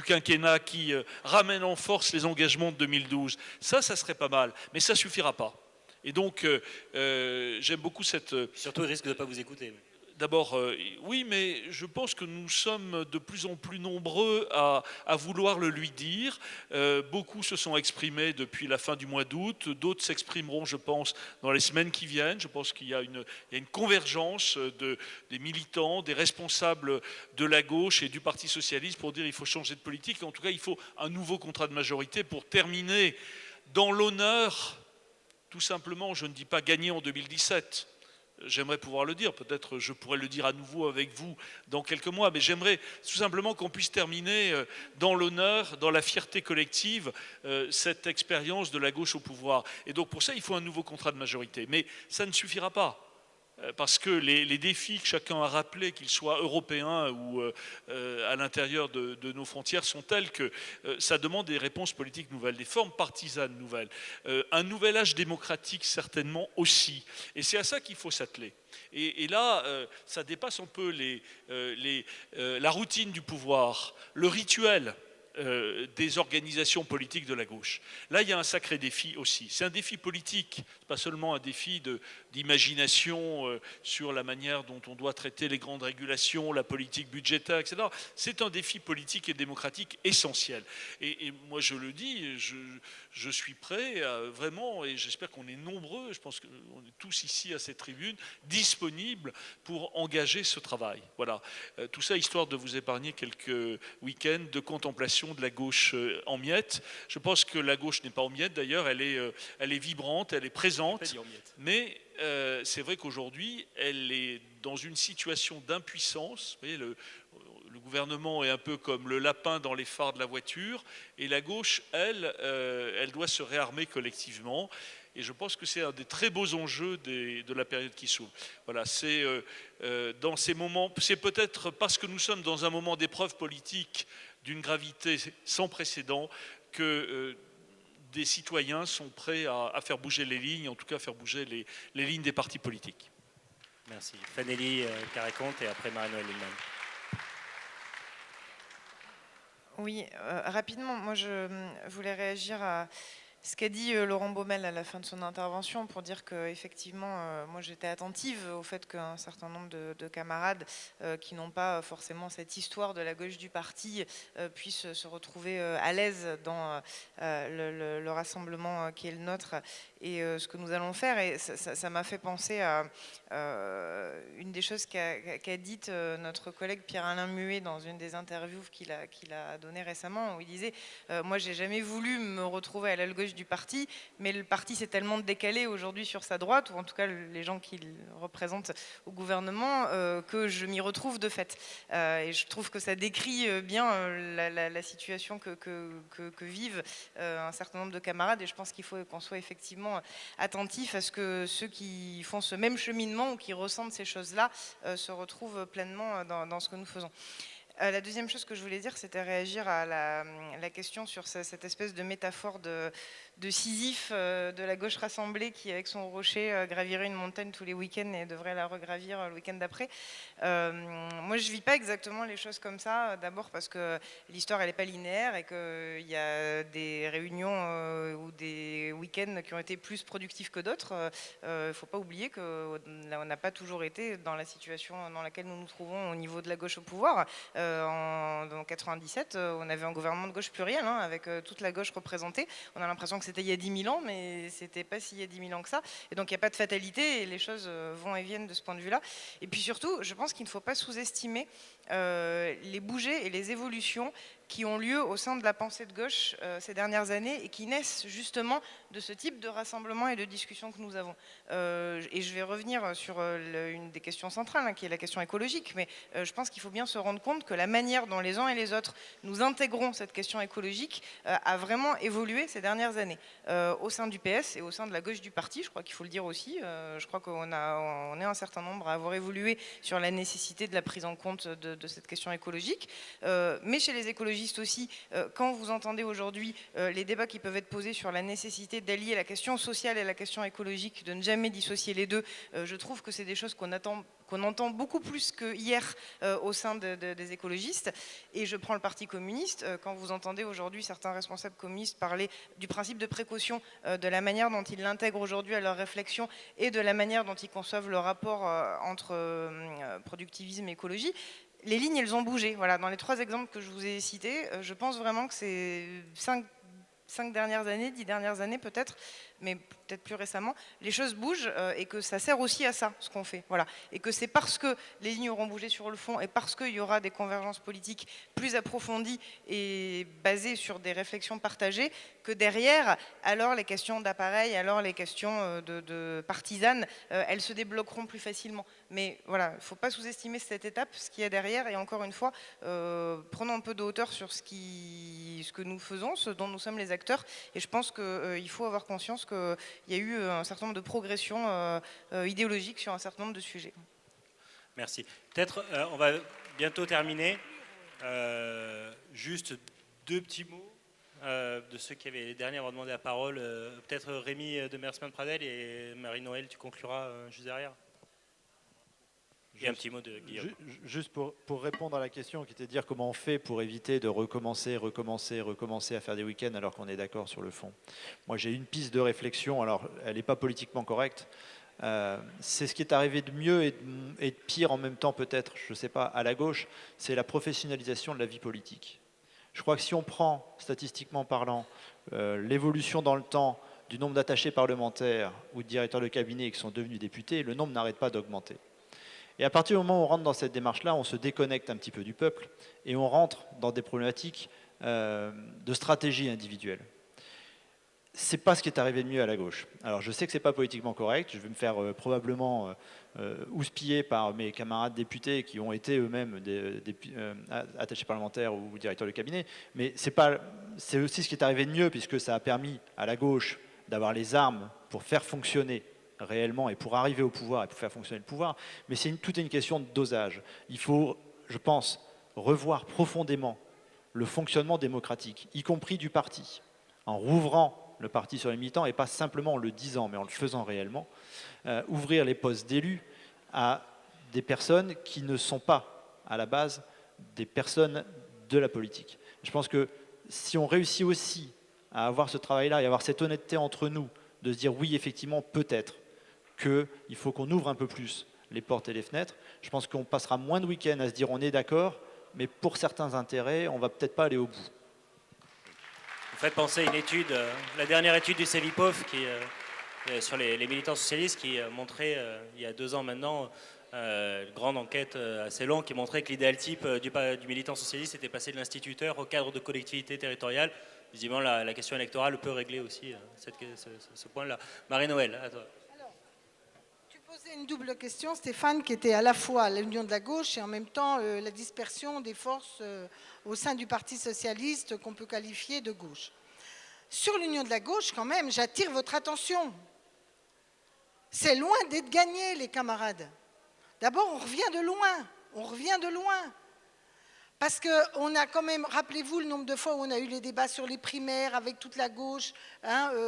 quinquennat qui ramène en force les engagements de 2012. Ça serait pas mal, mais ça suffira pas. Et donc, j'aime beaucoup cette... Surtout, il risque de ne pas vous écouter. D'abord, oui, mais je pense que nous sommes de plus en plus nombreux à vouloir le lui dire. Beaucoup se sont exprimés depuis la fin du mois d'août. D'autres s'exprimeront, je pense, dans les semaines qui viennent. Je pense qu'il y a une convergence des militants, des responsables de la gauche et du Parti socialiste pour dire qu'il faut changer de politique. En tout cas, il faut un nouveau contrat de majorité pour terminer dans l'honneur, tout simplement, je ne dis pas gagner en 2017. J'aimerais pouvoir le dire, peut-être je pourrais le dire à nouveau avec vous dans quelques mois, mais j'aimerais tout simplement qu'on puisse terminer dans l'honneur, dans la fierté collective, cette expérience de la gauche au pouvoir. Et donc pour ça, il faut un nouveau contrat de majorité. Mais ça ne suffira pas. parce que les défis que chacun a rappelés, qu'ils soient européens ou à l'intérieur de nos frontières, sont tels que ça demande des réponses politiques nouvelles, des formes partisanes nouvelles, un nouvel âge démocratique certainement aussi. Et c'est à ça qu'il faut s'atteler. Et là, ça dépasse un peu la routine du pouvoir, le rituel des organisations politiques de la gauche. Là, il y a un sacré défi aussi. C'est un défi politique, pas seulement un défi d'imagination sur la manière dont on doit traiter les grandes régulations, la politique budgétaire, etc. C'est un défi politique et démocratique essentiel. Et moi, je le dis, je suis prêt vraiment, et j'espère qu'on est nombreux, je pense qu'on est tous ici à cette tribune, disponibles pour engager ce travail. Voilà. Tout ça, histoire de vous épargner quelques week-ends de contemplation de la gauche en miettes. Je pense que la gauche n'est pas en miettes d'ailleurs, elle est vibrante, elle est présente, mais c'est vrai qu'aujourd'hui, elle est dans une situation d'impuissance. Vous voyez, le gouvernement est un peu comme le lapin dans les phares de la voiture, et la gauche, elle doit se réarmer collectivement. Et je pense que c'est un des très beaux enjeux de la période qui s'ouvre. Voilà, c'est dans ces moments, c'est peut-être parce que nous sommes dans un moment d'épreuve politique d'une gravité sans précédent que des citoyens sont prêts à faire bouger les lignes, en tout cas à faire bouger les lignes des partis politiques. Merci. Fanélie Carré-Comte et après Marie-Noëlle Lienemann. Oui, rapidement, moi je voulais réagir à ce qu'a dit Laurent Baumel à la fin de son intervention pour dire qu'effectivement, moi j'étais attentive au fait qu'un certain nombre de camarades qui n'ont pas forcément cette histoire de la gauche du parti puissent se retrouver à l'aise dans le rassemblement qui est le nôtre et ce que nous allons faire. Et ça m'a fait penser à une des choses qu'a dites notre collègue Pierre-Alain Muet dans une des interviews qu'il a données récemment, où il disait moi j'ai jamais voulu me retrouver à l'aile gauche du parti, mais le parti s'est tellement décalé aujourd'hui sur sa droite, ou en tout cas les gens qui le représentent au gouvernement, que je m'y retrouve de fait. Et je trouve que ça décrit bien la situation que vivent un certain nombre de camarades, et je pense qu'il faut qu'on soit effectivement attentif à ce que ceux qui font ce même cheminement ou qui ressentent ces choses-là se retrouvent pleinement dans ce que nous faisons. La deuxième chose que je voulais dire, c'était réagir à la question sur cette espèce de métaphore de Sisyphe de la gauche rassemblée qui, avec son rocher, gravirait une montagne tous les week-ends et devrait la regravir le week-end d'après. Moi, je ne vis pas exactement les choses comme ça. D'abord parce que l'histoire, elle n'est pas linéaire et qu'il y a des réunions ou des week-ends qui ont été plus productifs que d'autres. Il ne faut pas oublier qu'on n'a pas toujours été dans la situation dans laquelle nous nous trouvons au niveau de la gauche au pouvoir. En 97, on avait un gouvernement de gauche pluriel, avec toute la gauche représentée. On a l'impression que c'était il y a 10 000 ans, mais c'était pas si il y a 10 000 ans que ça. Et donc il n'y a pas de fatalité et les choses vont et viennent de ce point de vue-là. Et puis surtout, je pense qu'il ne faut pas sous-estimer les bougées et les évolutions qui ont lieu au sein de la pensée de gauche ces dernières années et qui naissent justement de ce type de rassemblement et de discussion que nous avons. Et je vais revenir sur une des questions centrales, qui est la question écologique, mais je pense qu'il faut bien se rendre compte que la manière dont les uns et les autres nous intégrons cette question écologique a vraiment évolué ces dernières années. Au sein du PS et au sein de la gauche du parti, je crois qu'il faut le dire aussi, je crois qu'on est un certain nombre à avoir évolué sur la nécessité de la prise en compte de cette question écologique, mais chez les écologistes aussi, quand vous entendez aujourd'hui les débats qui peuvent être posés sur la nécessité d'allier la question sociale et la question écologique, de ne jamais dissocier les deux, je trouve que c'est des choses qu'on entend beaucoup plus que hier au sein des écologistes. Et je prends le Parti communiste, quand vous entendez aujourd'hui certains responsables communistes parler du principe de précaution, de la manière dont ils l'intègrent aujourd'hui à leur réflexion et de la manière dont ils conçoivent le rapport entre productivisme et écologie, les lignes, elles ont bougé. Voilà, dans les 3 exemples que je vous ai cités, je pense vraiment que c'est 5 dernières années, 10 dernières années peut-être, mais peut-être plus récemment, les choses bougent et que ça sert aussi à ça, ce qu'on fait. Voilà. Et que c'est parce que les lignes auront bougé sur le fond et parce qu'il y aura des convergences politiques plus approfondies et basées sur des réflexions partagées que derrière, alors les questions d'appareil, alors les questions de partisanes, elles se débloqueront plus facilement. Mais voilà, il ne faut pas sous-estimer cette étape, ce qu'il y a derrière. Et encore une fois, prenons un peu de hauteur sur ce qui ce que nous faisons, ce dont nous sommes les acteurs. Et je pense qu'il faut avoir conscience qu'il y a eu un certain nombre de progressions idéologiques sur un certain nombre de sujets. Merci. Peut-être on va bientôt terminer. Juste 2 petits mots de ceux qui avaient les derniers à avoir demandé la parole. Peut-être Rémi de Mersman-Pradel et Marie-Noël, tu concluras juste derrière. Et un petit mot de Guillaume. Juste pour répondre à la question qui était de dire comment on fait pour éviter de recommencer à faire des week-ends alors qu'on est d'accord sur le fond. Moi j'ai une piste de réflexion, alors elle n'est pas politiquement correcte. C'est ce qui est arrivé de mieux et de pire en même temps peut-être, je ne sais pas, à la gauche, c'est la professionnalisation de la vie politique. Je crois que si on prend, statistiquement parlant, l'évolution dans le temps du nombre d'attachés parlementaires ou de directeurs de cabinet qui sont devenus députés, le nombre n'arrête pas d'augmenter. Et à partir du moment où on rentre dans cette démarche-là, on se déconnecte un petit peu du peuple et on rentre dans des problématiques de stratégie individuelle. C'est pas ce qui est arrivé de mieux à la gauche. Alors je sais que c'est pas politiquement correct, je vais me faire probablement houspiller par mes camarades députés qui ont été eux-mêmes attachés parlementaires ou directeurs de cabinet, mais c'est aussi ce qui est arrivé de mieux puisque ça a permis à la gauche d'avoir les armes pour faire fonctionner réellement et pour arriver au pouvoir et pour faire fonctionner le pouvoir, mais tout est une question de dosage. Il faut, je pense, revoir profondément le fonctionnement démocratique, y compris du parti, en rouvrant le parti sur les militants et pas simplement en le disant, mais en le faisant réellement, ouvrir les postes d'élus à des personnes qui ne sont pas, à la base, des personnes de la politique. Je pense que si on réussit aussi à avoir ce travail-là et avoir cette honnêteté entre nous, de se dire oui, effectivement, peut-être qu'il faut qu'on ouvre un peu plus les portes et les fenêtres, je pense qu'on passera moins de week-ends à se dire on est d'accord, mais pour certains intérêts, on ne va peut-être pas aller au bout. Vous faites penser à une étude, la dernière étude du CEVIPOF sur les militants socialistes qui montrait, il y a 2 ans maintenant, une grande enquête assez longue qui montrait que l'idéal type du militant socialiste était passé de l'instituteur au cadre de collectivité territoriale. Visiblement, la question électorale peut régler aussi ce point-là. Marie-Noël, à toi. Posé une double question, Stéphane, qui était à la fois l'union de la gauche et en même temps la dispersion des forces au sein du Parti socialiste qu'on peut qualifier de gauche. Sur l'union de la gauche, quand même, j'attire votre attention. C'est loin d'être gagné, les camarades. D'abord, on revient de loin. Parce qu'on a quand même, rappelez-vous le nombre de fois où on a eu les débats sur les primaires avec toute la gauche,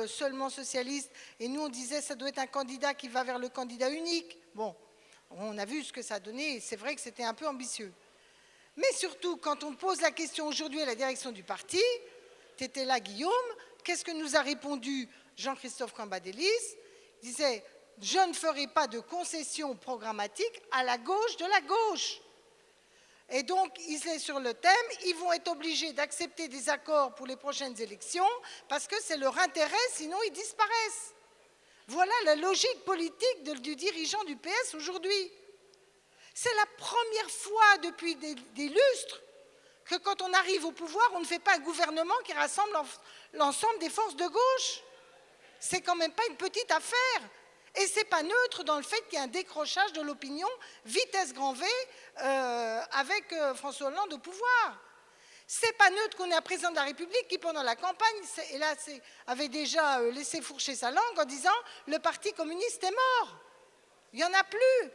seulement socialiste, et nous on disait ça doit être un candidat qui va vers le candidat unique. Bon, on a vu ce que ça a donné, et c'est vrai que c'était un peu ambitieux. Mais surtout, quand on pose la question aujourd'hui à la direction du parti, tu étais là Guillaume, qu'est-ce que nous a répondu Jean-Christophe Cambadélis? Il disait, je ne ferai pas de concessions programmatiques à la gauche de la gauche. Et donc, ils sont sur le thème, ils vont être obligés d'accepter des accords pour les prochaines élections parce que c'est leur intérêt, sinon ils disparaissent. Voilà la logique politique du dirigeant du PS aujourd'hui. C'est la première fois depuis des lustres que quand on arrive au pouvoir, on ne fait pas un gouvernement qui rassemble l'ensemble des forces de gauche. C'est quand même pas une petite affaire. Et ce n'est pas neutre dans le fait qu'il y a un décrochage de l'opinion, vitesse grand V, avec François Hollande au pouvoir. Ce n'est pas neutre qu'on ait un président de la République qui, pendant la campagne, avait déjà laissé fourcher sa langue en disant « le Parti communiste est mort, il n'y en a plus ».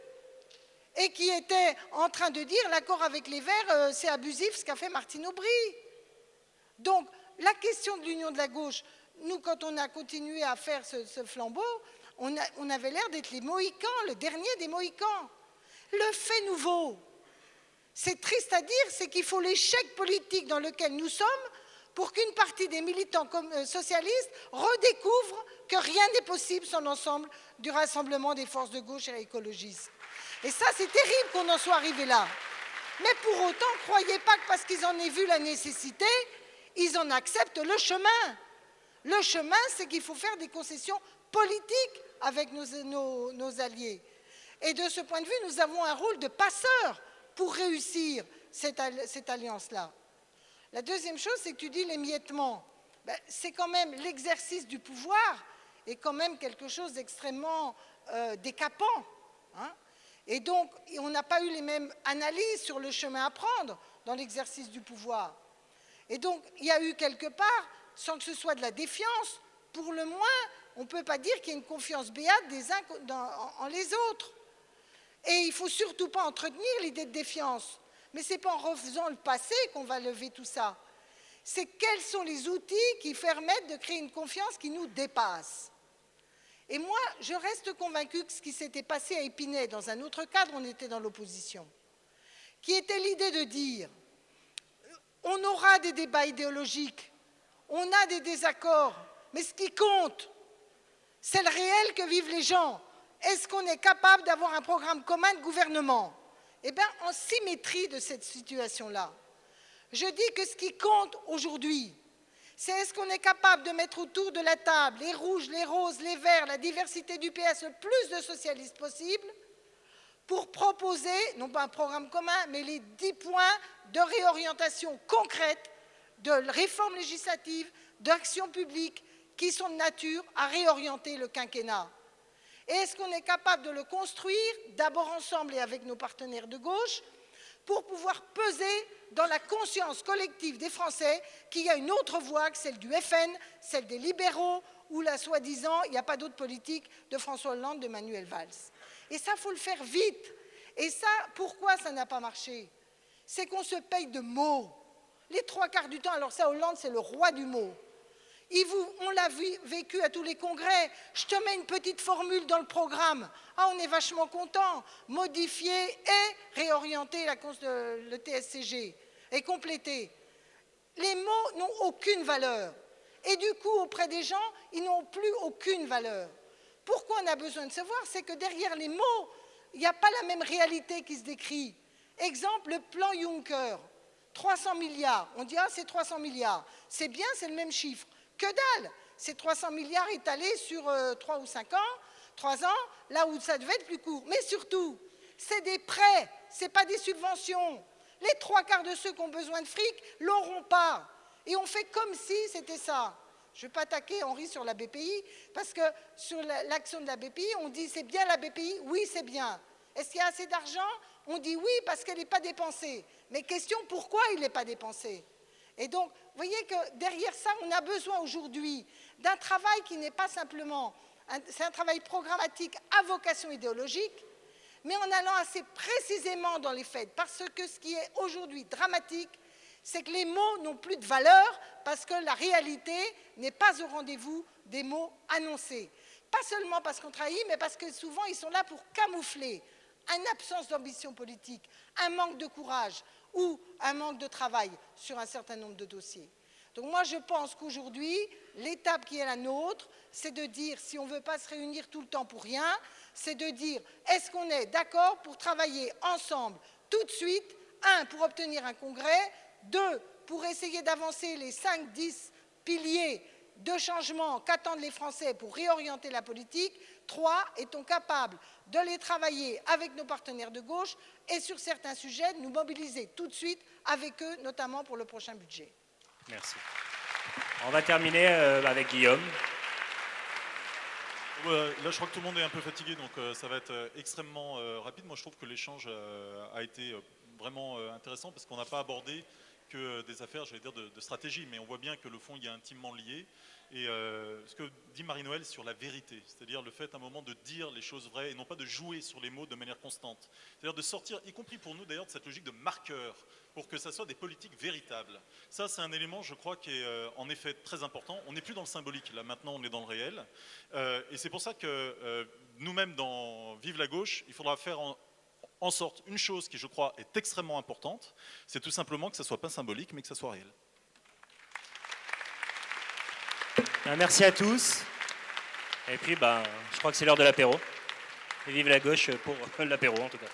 Et qui était en train de dire « l'accord avec les Verts, c'est abusif ce qu'a fait Martine Aubry ». Donc, la question de l'union de la gauche, nous, quand on a continué à faire ce flambeau, on avait l'air d'être les Mohicans, le dernier des Mohicans. Le fait nouveau, c'est triste à dire, c'est qu'il faut l'échec politique dans lequel nous sommes pour qu'une partie des militants socialistes redécouvre que rien n'est possible sans l'ensemble du rassemblement des forces de gauche et écologistes. Et ça, c'est terrible qu'on en soit arrivé là. Mais pour autant, croyez pas que parce qu'ils en aient vu la nécessité, ils en acceptent le chemin. Le chemin, c'est qu'il faut faire des concessions politiques avec nos alliés. Et de ce point de vue, nous avons un rôle de passeur pour réussir cette alliance-là. La deuxième chose, c'est que tu dis l'émiettement. C'est quand même l'exercice du pouvoir est quand même quelque chose d'extrêmement décapant. Hein. Et donc, on n'a pas eu les mêmes analyses sur le chemin à prendre dans l'exercice du pouvoir. Et donc, il y a eu quelque part, sans que ce soit de la défiance, pour le moins, on ne peut pas dire qu'il y a une confiance béate des uns en les autres. Et il ne faut surtout pas entretenir l'idée de défiance. Mais ce n'est pas en refaisant le passé qu'on va lever tout ça. C'est quels sont les outils qui permettent de créer une confiance qui nous dépasse. Et moi, je reste convaincue que ce qui s'était passé à Épinay, dans un autre cadre, on était dans l'opposition, qui était l'idée de dire on aura des débats idéologiques, on a des désaccords, mais ce qui compte, c'est le réel que vivent les gens. Est-ce qu'on est capable d'avoir un programme commun de gouvernement? Eh bien, en symétrie de cette situation-là, je dis que ce qui compte aujourd'hui, c'est est-ce qu'on est capable de mettre autour de la table les rouges, les roses, les verts, la diversité du PS, le plus de socialistes possible, pour proposer, non pas un programme commun, mais les 10 points de réorientation concrète, de réforme législative, d'action publique, qui sont de nature à réorienter le quinquennat. Et est-ce qu'on est capable de le construire, d'abord ensemble et avec nos partenaires de gauche, pour pouvoir peser dans la conscience collective des Français qu'il y a une autre voie que celle du FN, celle des libéraux, ou la soi-disant, il n'y a pas d'autre politique de François Hollande, de Manuel Valls. Et ça, il faut le faire vite. Et ça, pourquoi ça n'a pas marché? C'est qu'on se paye de mots. Les 3/4 du temps, alors ça, Hollande, c'est le roi du mot. On l'a vécu à tous les congrès. Je te mets une petite formule dans le programme. Ah, on est vachement content. Modifier et réorienter le TSCG et compléter. Les mots n'ont aucune valeur. Et du coup, auprès des gens, ils n'ont plus aucune valeur. Pourquoi on a besoin de se voir? C'est que derrière les mots, il n'y a pas la même réalité qui se décrit. Exemple, le plan Juncker. 300 milliards. On dit, ah, c'est 300 milliards. C'est bien, c'est le même chiffre. Que dalle! Ces 300 milliards étalés sur 3 ou 5 ans, 3 ans, là où ça devait être plus court. Mais surtout, c'est des prêts, ce n'est pas des subventions. Les 3/4 de ceux qui ont besoin de fric ne l'auront pas. Et on fait comme si c'était ça. Je ne vais pas attaquer Henri sur la BPI, parce que sur l'action de la BPI, on dit c'est bien la BPI, oui c'est bien. Est-ce qu'il y a assez d'argent? On dit oui parce qu'elle n'est pas dépensée. Mais question, pourquoi il n'est pas dépensé? Et donc, vous voyez que derrière ça, on a besoin aujourd'hui d'un travail qui n'est pas simplement, c'est un travail programmatique à vocation idéologique, mais en allant assez précisément dans les faits. Parce que ce qui est aujourd'hui dramatique, c'est que les mots n'ont plus de valeur parce que la réalité n'est pas au rendez-vous des mots annoncés. Pas seulement parce qu'on trahit, mais parce que souvent, ils sont là pour camoufler une absence d'ambition politique, un manque de courage ou un manque de travail sur un certain nombre de dossiers. Donc moi, je pense qu'aujourd'hui, l'étape qui est la nôtre, c'est de dire, si on ne veut pas se réunir tout le temps pour rien, c'est de dire, est-ce qu'on est d'accord pour travailler ensemble tout de suite, 1, pour obtenir un congrès, 2, pour essayer d'avancer les 5-10 piliers de changement qu'attendent les Français pour réorienter la politique, 3, est-on capable de les travailler avec nos partenaires de gauche et sur certains sujets, de nous mobiliser tout de suite avec eux, notamment pour le prochain budget. Merci. On va terminer avec Guillaume. Là, je crois que tout le monde est un peu fatigué, donc ça va être extrêmement rapide. Moi, je trouve que l'échange a été vraiment intéressant parce qu'on n'a pas abordé que des affaires, j'allais dire, de stratégie, mais on voit bien que le fond, il y a intimement lié. Et ce que dit Marie-Noëlle sur la vérité, c'est-à-dire le fait à un moment de dire les choses vraies et non pas de jouer sur les mots de manière constante. C'est-à-dire de sortir, y compris pour nous d'ailleurs, de cette logique de marqueur, pour que ça soit des politiques véritables. Ça, c'est un élément, je crois, qui est en effet très important. On n'est plus dans le symbolique, là maintenant on est dans le réel. Et c'est pour ça que nous-mêmes dans Vive la gauche, il faudra faire en sorte une chose qui, je crois, est extrêmement importante, c'est tout simplement que ça ne soit pas symbolique, mais que ça soit réel. Merci à tous. Et puis, je crois que c'est l'heure de l'apéro. Et vive la gauche pour l'apéro, en tout cas.